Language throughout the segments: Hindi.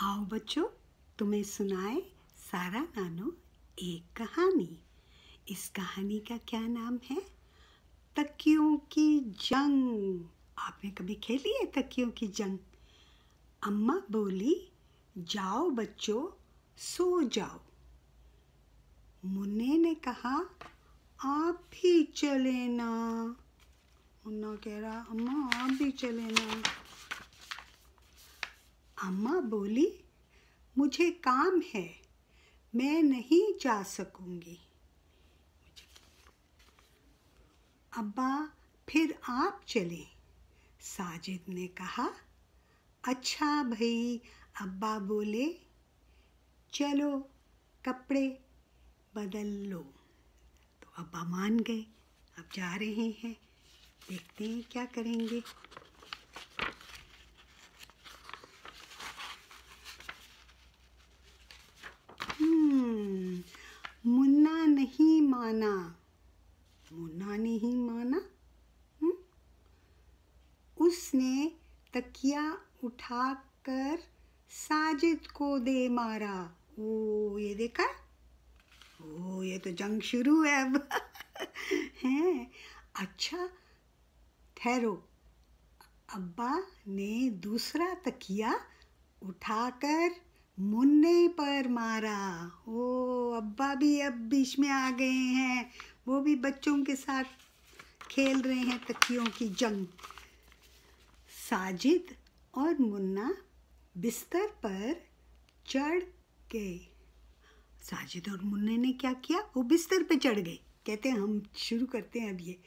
आओ बच्चों, तुम्हें सुनाए सारा नानू एक कहानी। इस कहानी का क्या नाम है? तकियों की जंग। आपने कभी खेली है तकियों की जंग? अम्मा बोली, जाओ बच्चों, सो जाओ। मुन्ने ने कहा, आप भी चले ना। मुन्ना कह रहा, अम्मा आप भी चले ना। अम्मा बोली, मुझे काम है, मैं नहीं जा सकूंगी। अब्बा फिर आप चले। साजिद ने कहा, अच्छा भाई। अब्बा बोले, चलो कपड़े बदल लो। तो अब्बा मान गए। अब जा रहे हैं, देखते हैं क्या करेंगे। मुन्ना नहीं माना। मुन्ना नहीं माना। उसने तकिया उठाकर साजिद को दे मारा। ओ ये देखा? ओ ये तो जंग शुरू है अब। हैं? अच्छा ठहरो। अब्बा ने दूसरा तकिया उठाकर मुन्ने पर मारा। ओ अब्बा भी अब बीच में आ गए हैं। वो भी बच्चों के साथ खेल रहे हैं तकियों की जंग। साजिद और मुन्ना बिस्तर पर चढ़ गए। साजिद और मुन्ने ने क्या किया? वो बिस्तर पे चढ़ गए। कहते हैं हम शुरू करते हैं अब ये।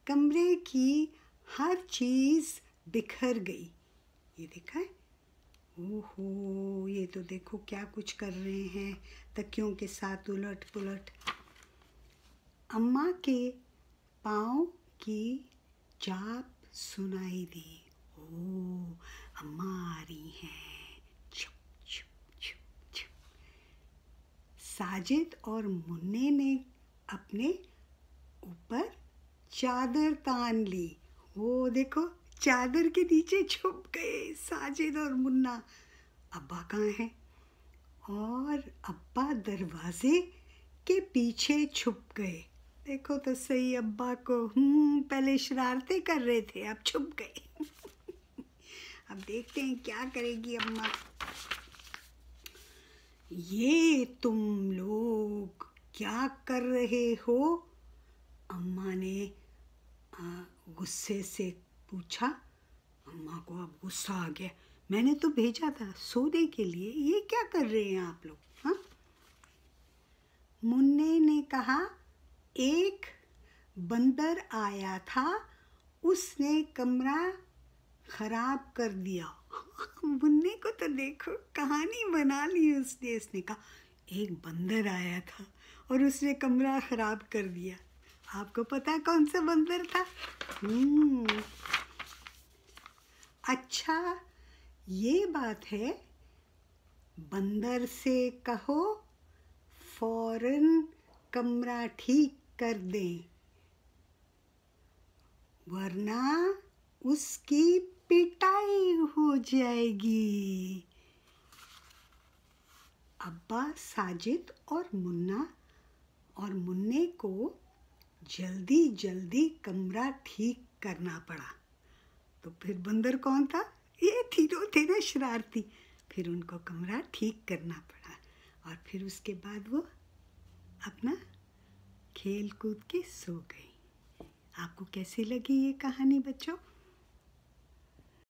कमरे की हर चीज़ बिखर गई। ये देखा है? ओहो ये तो देखो क्या कुछ कर रहे हैं तकियों के साथ उलट पुलट। अम्मा के पाँव की चाप सुनाई दी। ओ अम्मा आ रही हैं। छुप छुप छुप छुप। साजिद और मुन्ने ने अपने ऊपर चादर तान ली। वो देखो चादर के नीचे छुप गए साजिद और मुन्ना। अब्बा कहाँ हैं? और अब्बा दरवाजे के पीछे छुप गए। देखो तो सही अब्बा को। पहले शरारतें कर रहे थे, अब छुप गए। अब देखते हैं क्या करेगी अम्मा। ये तुम लोग क्या कर रहे हो? अम्मा ने गुस्से से पूछा। अम्मा को अब गुस्सा आ गया। मैंने तो भेजा था सोने के लिए, ये क्या कर रहे हैं आप लोग? हाँ? मुन्ने ने कहा, एक बंदर आया था, उसने कमरा खराब कर दिया। मुन्ने को तो देखो कहानी बना ली उसने। उसने कहा एक बंदर आया था और उसने कमरा खराब कर दिया। आपको पता कौन सा बंदर था? अच्छा ये बात है, बंदर से कहो फौरन कमरा ठीक कर दें, वरना उसकी पिटाई हो जाएगी। अब्बा साजिद और मुन्ने को जल्दी जल्दी कमरा ठीक करना पड़ा। तो फिर बंदर कौन था? ये तीनों थे ना शरारती। फिर उनको कमरा ठीक करना पड़ा और फिर उसके बाद वो अपना खेल कूद के सो गई। आपको कैसी लगी ये कहानी बच्चों?